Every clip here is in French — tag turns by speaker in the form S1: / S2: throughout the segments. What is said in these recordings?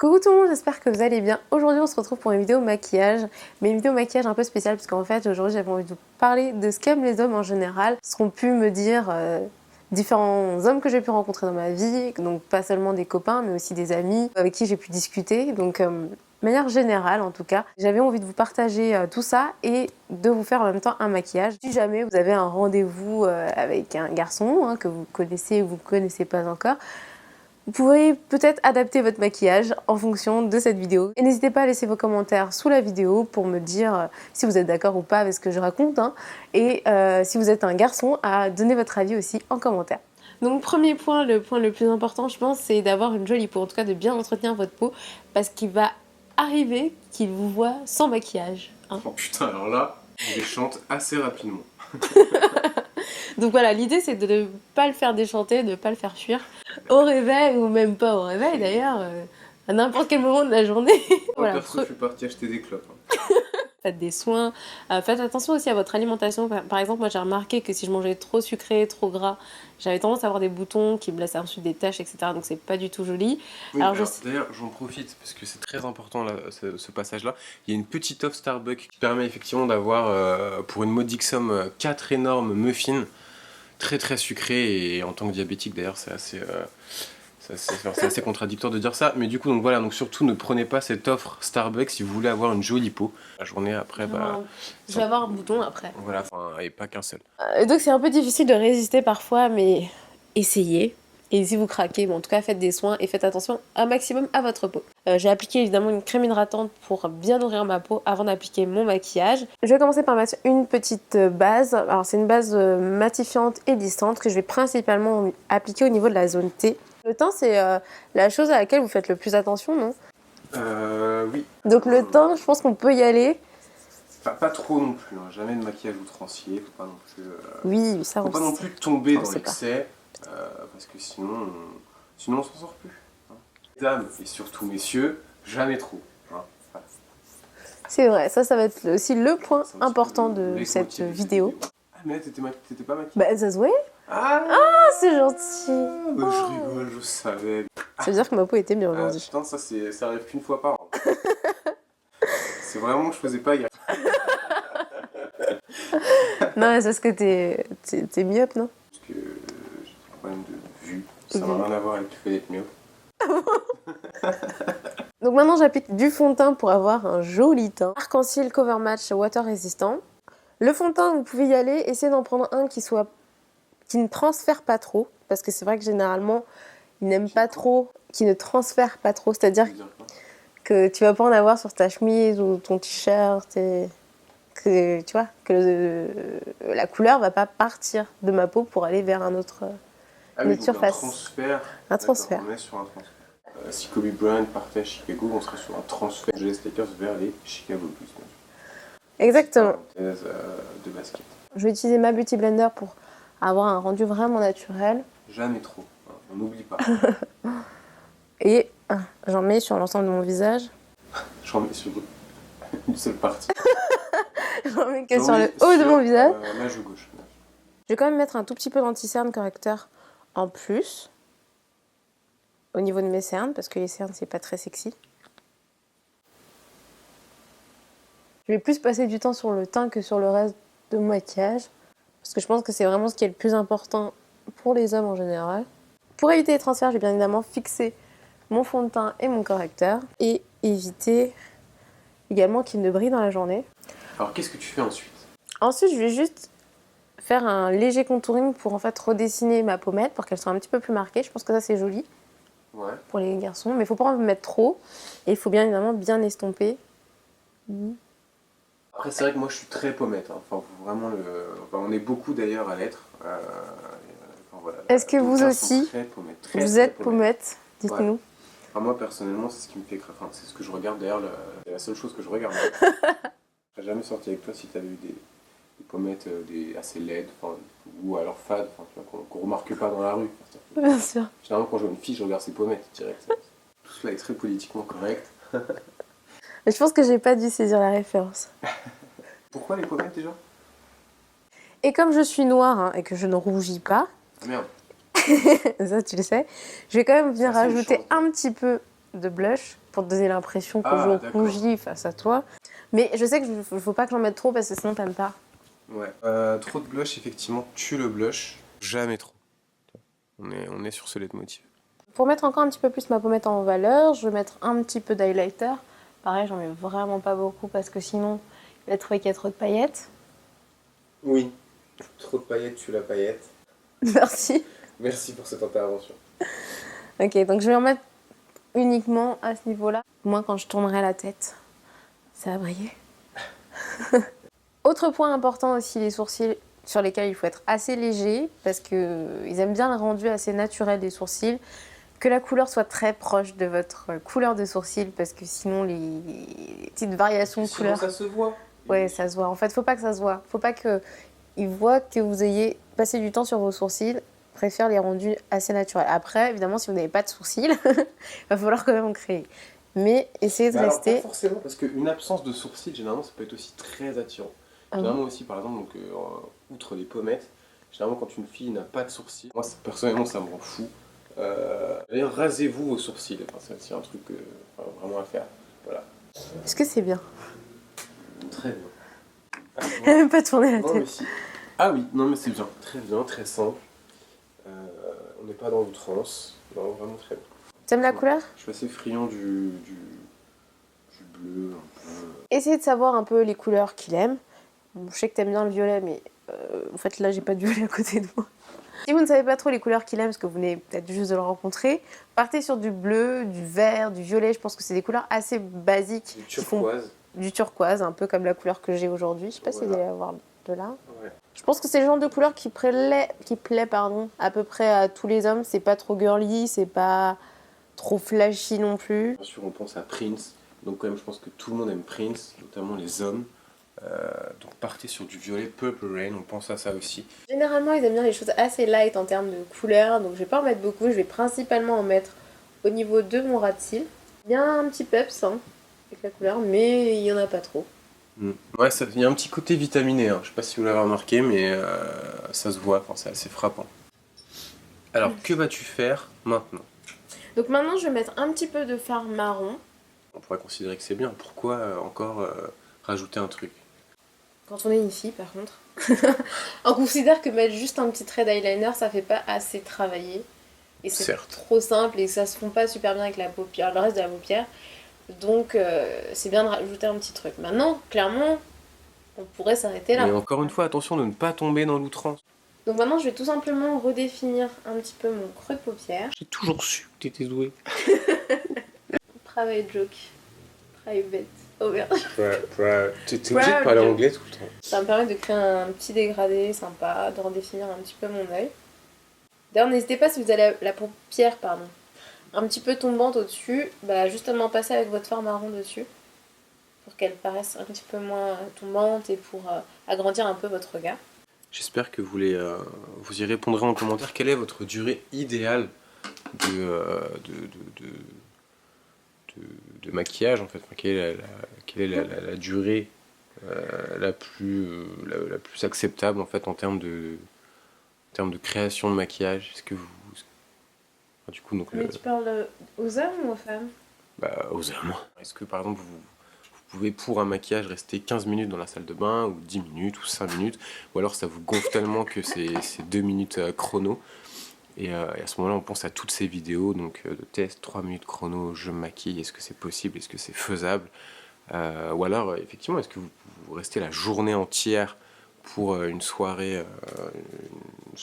S1: Coucou tout le monde, j'espère que vous allez bien. Aujourd'hui on se retrouve pour une vidéo maquillage, mais une vidéo maquillage un peu spéciale parce qu'en fait aujourd'hui j'avais envie de vous parler de ce qu'aiment les hommes en général, ce qu'ont pu me dire différents hommes que j'ai pu rencontrer dans ma vie, donc pas seulement des copains mais aussi des amis avec qui j'ai pu discuter, donc de manière générale en tout cas. J'avais envie de vous partager tout ça et de vous faire en même temps un maquillage. Si jamais vous avez un rendez-vous avec un garçon que vous connaissez ou vous ne connaissez pas encore, vous pouvez peut-être adapter votre maquillage en fonction de cette vidéo. Et n'hésitez pas à laisser vos commentaires sous la vidéo pour me dire si vous êtes d'accord ou pas avec ce que je raconte. Et si vous êtes un garçon, à donner votre avis aussi en commentaire. Donc premier point, le point le plus important je pense, c'est d'avoir une jolie peau. En tout cas de bien entretenir votre peau parce qu'il va arriver qu'il vous voit sans maquillage.
S2: Oh putain, alors là, je déchante assez rapidement.
S1: Donc voilà, l'idée c'est de ne pas le faire déchanter, de ne pas le faire fuir au réveil ou même pas au réveil d'ailleurs, à n'importe quel moment de la journée.
S2: Voilà, perso, je suis parti acheter des clopes.
S1: Faites des soins, faites attention aussi à votre alimentation. Par exemple, moi j'ai remarqué que si je mangeais trop sucré, trop gras, j'avais tendance à avoir des boutons qui me laissaient ensuite des taches, etc. Donc c'est pas du tout joli.
S2: Oui, alors d'ailleurs, j'en profite parce que c'est très important là, ce passage-là. Il y a une petite offre Starbucks qui permet effectivement d'avoir pour une modique somme 4 énormes muffins très très sucrés, et en tant que diabétique d'ailleurs c'est assez contradictoire de dire ça, mais du coup donc voilà, donc surtout ne prenez pas cette offre Starbucks si vous voulez avoir une jolie peau. La journée après,
S1: je vais avoir un bouton après.
S2: Voilà, et pas qu'un seul.
S1: Donc c'est un peu difficile de résister parfois, mais essayez. Et si vous craquez, bon, en tout cas faites des soins et faites attention un maximum à votre peau. J'ai appliqué évidemment une crème hydratante pour bien nourrir ma peau avant d'appliquer mon maquillage. Je vais commencer par mettre une petite base. Alors c'est une base matifiante et lissante que je vais principalement appliquer au niveau de la zone T. Le teint c'est la chose à laquelle vous faites le plus attention, non?
S2: Oui.
S1: Donc le teint, je pense qu'on peut y aller.
S2: Pas trop non plus, hein. Jamais de maquillage outrancier, faut pas non plus.
S1: Oui, ça
S2: faut pas non plus tomber dans l'excès, parce que sinon on s'en sort plus. Hein. Mesdames et surtout messieurs, jamais trop. Hein. Voilà.
S1: C'est vrai, ça va être aussi le point important de cette vidéo.
S2: Ah mais t'étais pas maquillée?
S1: Bah ça se voyait.
S2: Ah,
S1: c'est gentil.
S2: Je rigole, je savais.
S1: Ça veut dire que ma peau était bien aujourd'hui.
S2: Putain, ça arrive qu'une fois par an. C'est vraiment que je faisais pas gaffe.
S1: Non, mais c'est parce que t'es myope, non?
S2: Parce que j'ai un problème de vue. Ça n'a rien à voir avec le fait d'être myope.
S1: Donc maintenant j'applique du fond de teint pour avoir un joli teint. Arc-en-ciel Cover Match Water Resistant. Le fond de teint, vous pouvez y aller, essayez d'en prendre un qui ne transfère pas trop, parce que c'est vrai que généralement ils n'aiment pas trop, qui ne transfère pas trop, c'est-à-dire que tu vas pas en avoir sur ta chemise ou ton t-shirt et que tu vois que la couleur va pas partir de ma peau pour aller vers une autre surface.
S2: Un transfert. On est sur un transfert. Si Kobe Bryant partait à Chicago, on serait sur un transfert de Los Lakers vers les Chicago Bulls.
S1: Exactement.
S2: De basket.
S1: Je vais utiliser ma Beauty Blender pour avoir un rendu vraiment naturel.
S2: Jamais trop, hein, on n'oublie pas.
S1: Et j'en mets sur l'ensemble de mon visage.
S2: J'en mets sur une seule partie.
S1: J'en mets que sur le haut de mon visage.
S2: La joue gauche.
S1: Je vais quand même mettre un tout petit peu d'anti-cerne correcteur en plus. Au niveau de mes cernes, parce que les cernes c'est pas très sexy. Je vais plus passer du temps sur le teint que sur le reste de mon maquillage. Parce que je pense que c'est vraiment ce qui est le plus important pour les hommes en général. Pour éviter les transferts, je vais bien évidemment fixer mon fond de teint et mon correcteur. Et éviter également qu'il ne brille dans la journée.
S2: Alors qu'est-ce que tu fais ensuite? Ensuite,
S1: je vais juste faire un léger contouring pour en fait redessiner ma pommette pour qu'elle soit un petit peu plus marquée. Je pense que ça c'est joli pour les garçons. Mais il ne faut pas en mettre trop. Et il faut bien évidemment bien estomper.
S2: Après c'est vrai que moi je suis très pommette. Hein. Enfin, vraiment on est beaucoup d'ailleurs à l'être.
S1: Voilà, est-ce que vous aussi, vous êtes pommette? Dites-nous.
S2: Enfin, moi personnellement c'est ce qui me fait craquer. Enfin, c'est ce que je regarde d'ailleurs, c'est la seule chose que je regarde. J'ai jamais sorti avec toi si tu avais eu des pommettes assez laides, ou alors fades, qu'on remarque pas dans la rue.
S1: Bien sûr.
S2: Généralement quand je vois une fille je regarde ses pommettes direct. Tout cela est très politiquement correct.
S1: Mais je pense que j'ai pas dû saisir la référence.
S2: Pourquoi les pommettes déjà?
S1: Et comme je suis noire et que je ne rougis pas,
S2: merde.
S1: ça tu le sais, je vais quand même venir rajouter un petit peu de blush pour te donner l'impression que
S2: Ah,
S1: je
S2: d'accord.
S1: rougis face à toi. Mais je sais que faut pas que j'en mette trop parce que sinon t'aimes pas.
S2: Ouais. Trop de blush, effectivement, tue le blush. Jamais trop. On est sur ce leitmotiv.
S1: Pour mettre encore un petit peu plus ma pommette en valeur, je vais mettre un petit peu d'highlighter. Pareil, j'en mets vraiment pas beaucoup parce que sinon, il va trouver qu'il y a trop de paillettes.
S2: Oui. Trop de paillettes tue la paillette.
S1: Merci.
S2: Merci pour cette intervention.
S1: Ok, donc je vais en mettre uniquement à ce niveau-là. Moi, quand je tournerai la tête, ça va briller. Autre point important aussi, les sourcils sur lesquels il faut être assez léger parce qu'ils aiment bien le rendu assez naturel des sourcils. Que la couleur soit très proche de votre couleur de sourcils parce que sinon les petites variations de couleur...
S2: ça se voit.
S1: Ouais, ça se voit. En fait, faut pas que ça se voit. Faut pas qu'ils voient que vous ayez passé du temps sur vos sourcils. Préfère les rendus assez naturels. Après, évidemment, si vous n'avez pas de sourcils, il va falloir quand même en créer. Mais essayez de
S2: Alors,
S1: rester...
S2: pas forcément, parce qu'une absence de sourcils, généralement, ça peut être aussi très attirant. Généralement aussi, par exemple, donc, outre les pommettes, généralement quand une fille n'a pas de sourcils, moi personnellement ça me rend fou. D'ailleurs, rasez-vous vos sourcils, enfin, c'est un truc vraiment à faire. Voilà.
S1: Est-ce que c'est bien?
S2: Très bien. Ah,
S1: Elle a même pas tourné la
S2: non, mais
S1: tête.
S2: si. Ah oui, non mais c'est bien, très simple. On n'est pas dans l'outrance, non, vraiment très bien.
S1: T'aimes la couleur?
S2: Je suis assez friand du bleu, un peu.
S1: Essayez de savoir un peu les couleurs qu'il aime. Bon, je sais que t'aimes bien le violet, mais en fait là j'ai pas de violet à côté de moi. Si vous ne savez pas trop les couleurs qu'il aime, parce que vous venez peut-être juste de le rencontrer, partez sur du bleu, du vert, du violet. Je pense que c'est des couleurs assez basiques.
S2: Du turquoise.
S1: Du turquoise, un peu comme la couleur que j'ai aujourd'hui. Je sais pas si vous allez avoir de là.
S2: Ouais.
S1: Je pense que c'est le genre de couleur qui plaît à peu près à tous les hommes. C'est pas trop girly, c'est pas trop flashy non plus.
S2: Bien sûr, on pense à Prince, donc quand même je pense que tout le monde aime Prince, notamment les hommes. Donc partez sur du violet Purple Rain, on pense à ça aussi.
S1: Généralement, ils aiment bien les choses assez light en termes de couleurs, donc je vais pas en mettre beaucoup. Je vais principalement en mettre au niveau de mon ras de cils. Il y a un petit peps avec la couleur, mais il y en a pas trop.
S2: Ouais, il y a un petit côté vitaminé, hein. Je sais pas si vous l'avez remarqué, mais ça se voit, enfin, c'est assez frappant. Alors, que vas-tu faire maintenant?
S1: Donc maintenant, je vais mettre un petit peu de fard marron.
S2: On pourrait considérer que c'est bien, pourquoi encore rajouter un truc?
S1: Quand on est une fille, par contre. On considère que mettre juste un petit trait d'eyeliner, ça fait pas assez travailler. Et c'est
S2: Certes.
S1: trop simple et ça se fond pas super bien avec la paupière, le reste de la paupière. Donc c'est bien de rajouter un petit truc. Maintenant, clairement, on pourrait s'arrêter là.
S2: Mais encore une fois, attention de ne pas tomber dans l'outrance.
S1: Donc maintenant, je vais tout simplement redéfinir un petit peu mon creux de paupière.
S2: J'ai toujours su que t'étais doué.
S1: Private joke. Private. Oh merde.
S2: T'es obligé de parler anglais tout le temps.
S1: Ça me permet de créer un petit dégradé sympa, de redéfinir un petit peu mon œil. D'ailleurs, n'hésitez pas si vous avez la paupière, un petit peu tombante au-dessus, bah justement passer avec votre fard marron dessus pour qu'elle paraisse un petit peu moins tombante et pour agrandir un peu votre regard.
S2: J'espère que vous y répondrez en commentaire. Quelle est votre durée idéale de maquillage en fait? Enfin, quelle est la durée la plus acceptable en fait en termes de création de maquillage? Est-ce que vous... Enfin, du coup, donc,
S1: Mais tu parles aux hommes ou aux femmes?
S2: bah, aux hommes. Est-ce que par exemple vous pouvez pour un maquillage rester 15 minutes dans la salle de bain ou 10 minutes ou 5 minutes, ou alors ça vous gonfle tellement que c'est 2 minutes chrono? Et à ce moment-là, on pense à toutes ces vidéos donc, de tests, 3 minutes chrono, je me maquille, est-ce que c'est possible, est-ce que c'est faisable? Ou alors, effectivement, est-ce que vous restez la journée entière pour une soirée,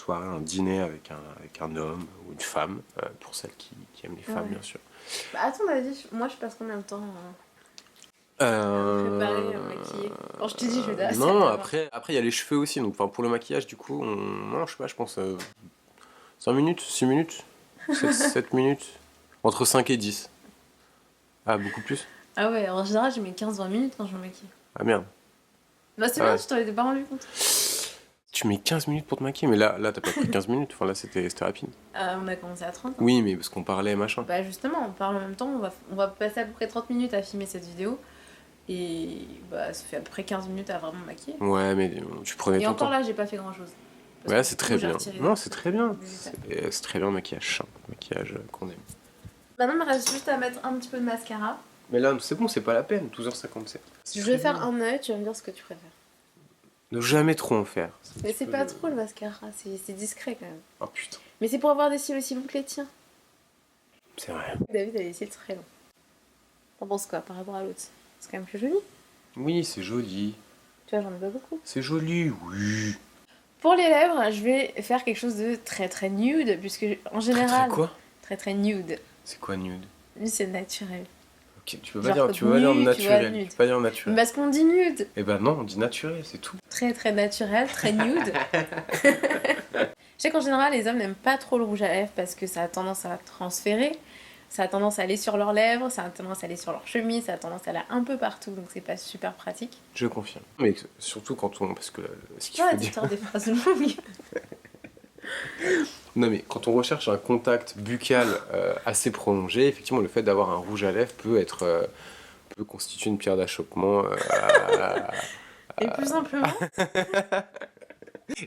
S2: un dîner avec un homme ou une femme, pour celles qui aiment les femmes, bien sûr.
S1: Bah, à ton avis, moi je passe combien de temps préparer, maquiller? Quand je te dis, je vais
S2: non, après il y a les cheveux aussi, donc pour le maquillage, du coup, non, je sais pas, je pense 5 minutes, 6 minutes, 7 minutes, entre 5 et 10. Ah, beaucoup plus?
S1: Ah ouais, en général, je mets 15-20 minutes quand je me maquille.
S2: Ah merde.
S1: Bah, c'est
S2: Ah
S1: bien,
S2: ouais.
S1: tu t'en étais pas rendu compte.
S2: Tu mets 15 minutes pour te maquiller, mais là t'as pas pris 15 minutes, enfin là c'était rapide.
S1: On a commencé à 30.
S2: Oui, mais parce qu'on parlait machin.
S1: Bah, justement, on parle en même temps, on va passer à peu près 30 minutes à filmer cette vidéo. Et bah, ça fait à peu près 15 minutes à vraiment maquiller.
S2: Ouais, mais tu prenais
S1: Et
S2: ton
S1: encore
S2: temps.
S1: là, j'ai pas fait grand chose.
S2: Ouais, c'est très bien. Non, c'est très bien. C'est très bien le maquillage, maquillage qu'on aime.
S1: Maintenant, il me reste juste à mettre un petit peu de mascara.
S2: Mais là, c'est bon, c'est pas la peine, 12h57.
S1: Je vais faire un œil, tu vas me dire ce que tu préfères.
S2: Ne jamais trop en faire.
S1: Mais c'est pas trop le mascara, c'est discret quand même.
S2: Oh putain.
S1: Mais c'est pour avoir des cils aussi longs que les tiens.
S2: C'est vrai.
S1: David a des cils très longs. T'en penses quoi par rapport à l'autre? C'est quand même plus joli.
S2: Oui, c'est joli.
S1: Tu vois, j'en ai pas beaucoup.
S2: C'est joli, oui.
S1: Pour les lèvres, je vais faire quelque chose de très très nude, puisque en général...
S2: Très quoi?
S1: Très très nude.
S2: C'est quoi nude?
S1: Lui, c'est naturel.
S2: Ok, tu peux
S1: Genre
S2: pas dire,
S1: comme
S2: tu peux pas dire
S1: nu, tu vois,
S2: naturel.
S1: nude.
S2: Tu peux pas dire naturel.
S1: Parce qu'on dit nude.
S2: Eh ben non, on dit naturel, c'est tout.
S1: Très très naturel, très nude. Je sais qu'en général, les hommes n'aiment pas trop le rouge à lèvres parce que ça a tendance à transférer, ça a tendance à aller sur leurs lèvres, ça a tendance à aller sur leur chemise, ça a tendance à aller un peu partout, donc c'est pas super pratique.
S2: Je confirme. Mais surtout quand on... Parce que ce qu'il
S1: Ouais,
S2: faut
S1: tu
S2: dire...
S1: sors des phrases longues.
S2: Non mais quand on recherche un contact buccal assez prolongé, effectivement le fait d'avoir un rouge à lèvres peut constituer une pierre d'achoppement.
S1: Et plus simplement,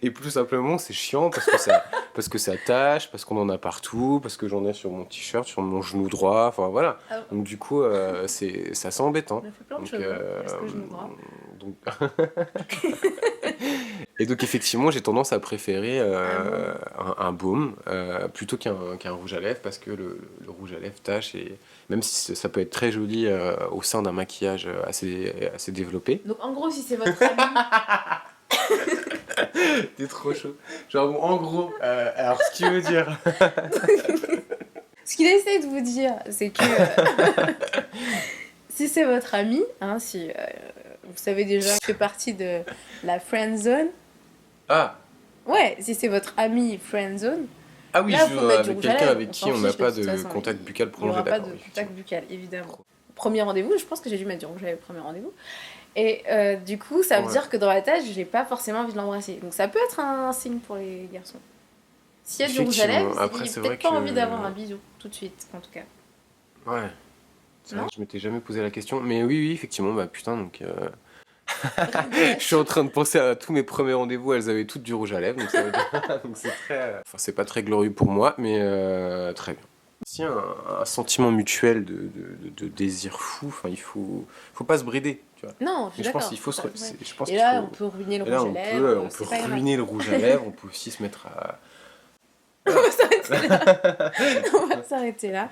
S2: Et plus simplement c'est chiant parce que ça tâche, parce qu'on en a partout, parce que j'en ai sur mon t-shirt, sur mon genou droit, enfin voilà.
S1: Ah.
S2: Donc du coup c'est assez embêtant.
S1: on a fait plein de
S2: Donc,
S1: choses. Est-ce que je me droit
S2: donc... Et donc effectivement j'ai tendance à préférer un baume plutôt qu'un rouge à lèvres parce que le rouge à lèvres tâche et même si ça peut être très joli au sein d'un maquillage assez développé.
S1: Donc en gros, si c'est votre ami,
S2: T'es trop chaud. Genre bon, en gros, alors ce qu'il veut dire...
S1: ce qu'il essaie de vous dire, c'est que si c'est votre ami, hein, si vous savez déjà que fait partie de la friend zone,
S2: Ah
S1: ouais, si c'est votre ami friend zone,
S2: Ah oui,
S1: là,
S2: je
S1: faut
S2: veux
S1: mettre du
S2: avec
S1: rouge à
S2: quelqu'un
S1: lèvres,
S2: avec
S1: on
S2: qui
S1: s'en
S2: on n'a
S1: fiche,
S2: pas
S1: de toute
S2: de
S1: façon,
S2: contact buccal
S1: il n'y
S2: prolongé,
S1: aura pas
S2: d'accord.
S1: de
S2: effectivement.
S1: contact buccal, évidemment. Premier rendez-vous, je pense que j'ai dû mettre du rouge à lèvres au premier rendez-vous. Et du coup, ça veut
S2: Ouais.
S1: dire que dans la tête, j'ai pas forcément envie de l'embrasser. Donc ça peut être un signe pour les garçons. S'il y a du rouge à lèvres,
S2: Effectivement. Après,
S1: il
S2: c'est
S1: n'y a
S2: vrai
S1: peut-être pas
S2: que-
S1: envie d'avoir un bisou tout de suite, en tout cas.
S2: Ouais. C'est vrai
S1: Non
S2: que je m'étais jamais posé la question. Mais oui, oui, effectivement, bah putain, donc... Je suis en train de penser à tous mes premiers rendez-vous, elles avaient toutes du rouge à lèvres, donc ça veut dire... donc c'est très... Enfin, c'est pas très glorieux pour moi, mais très bien. Si un sentiment mutuel de désir fou, enfin, il faut pas se brider, tu vois.
S1: Non, je suis
S2: Mais je pense
S1: d'accord.
S2: qu'il faut se...
S1: Ouais.
S2: je pense
S1: Et
S2: qu'il
S1: là,
S2: faut...
S1: on peut ruiner le
S2: Et là,
S1: rouge à lèvres.
S2: on peut
S1: c'est pas grave.
S2: ruiner le rouge à lèvres, on peut aussi se mettre à...
S1: On va s'arrêter là. On va s'arrêter là.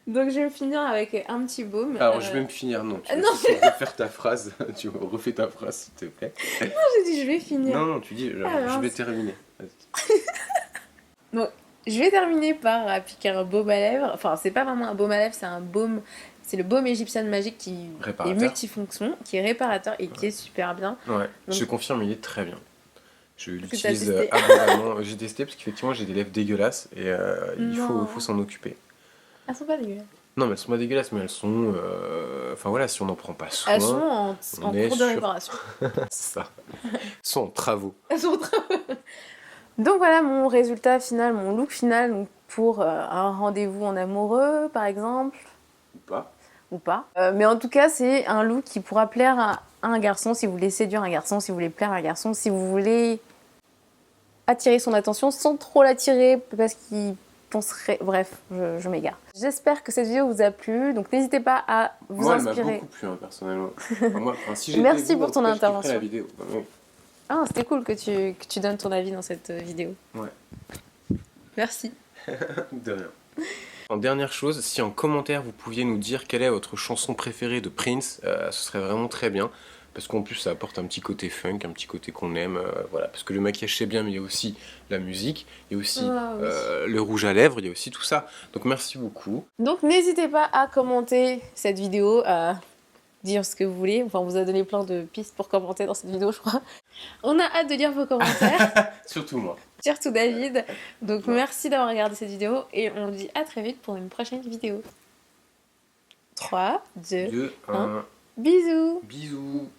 S1: Donc je vais finir avec un petit baume.
S2: Alors, je vais me finir, non. Tu
S1: non,
S2: vas refaire ta phrase. Tu refais ta phrase, s'il te plaît.
S1: J'ai dit je vais finir.
S2: Non, non, tu dis, genre,
S1: Ah,
S2: je vais
S1: mince.
S2: terminer. Vas-y.
S1: Je vais terminer par appliquer un baume à lèvres. Enfin, c'est pas vraiment un baume à lèvres, c'est un baume. C'est le baume égyptien magique qui est
S2: Réparateur.
S1: multifonction, qui est réparateur et qui est super bien.
S2: Ouais,
S1: Donc-
S2: je confirme, il est très bien. Je
S1: que
S2: l'utilise
S1: t'as testé.
S2: abondamment. J'ai testé parce qu'effectivement, j'ai des lèvres dégueulasses et il
S1: Non.
S2: faut s'en occuper.
S1: Elles sont pas dégueulasses.
S2: Non, mais elles sont pas dégueulasses, mais elles sont. Enfin voilà, si on n'en prend pas soin.
S1: Elles sont en
S2: on est
S1: cours de
S2: sur-
S1: réparation.
S2: C'est ça. Elles sont en travaux.
S1: Elles sont Donc voilà mon résultat final, mon look final donc pour un rendez-vous en amoureux par exemple.
S2: Ou pas.
S1: Ou pas. Mais en tout cas, c'est un look qui pourra plaire à un garçon si vous voulez séduire un garçon, si vous voulez plaire à un garçon, si vous voulez attirer son attention sans trop l'attirer parce qu'il penserait... Bref, je m'égare. J'espère que cette vidéo vous a plu, donc n'hésitez pas à vous
S2: Moi, elle m'a
S1: inspirer.
S2: beaucoup plu, hein, personnellement. Enfin, moi, si j'étais
S1: Merci
S2: vous,
S1: pour
S2: en
S1: ton
S2: tout cas, je kifferais
S1: intervention.
S2: la vidéo. Oui.
S1: Ah, c'était cool que tu donnes ton avis dans cette vidéo.
S2: Ouais.
S1: Merci.
S2: De rien. En dernière chose, si en commentaire vous pouviez nous dire quelle est votre chanson préférée de Prince, ce serait vraiment très bien. Parce qu'en plus ça apporte un petit côté funk, un petit côté qu'on aime. Voilà. Parce que le maquillage c'est bien, mais il y a aussi la musique, il y a aussi
S1: Ah, oui.
S2: le rouge à lèvres, il y a aussi tout ça. Donc merci beaucoup.
S1: Donc n'hésitez pas à commenter cette vidéo, à dire ce que vous voulez. Enfin, on vous a donné plein de pistes pour commenter dans cette vidéo, je crois. On a hâte de lire vos commentaires,
S2: Surtout moi.
S1: surtout David. Donc
S2: Ouais.
S1: merci d'avoir regardé cette vidéo et on vous dit à très vite pour une prochaine vidéo. 3, 2,
S2: 2,
S1: un.
S2: 1,
S1: bisous!
S2: bisous.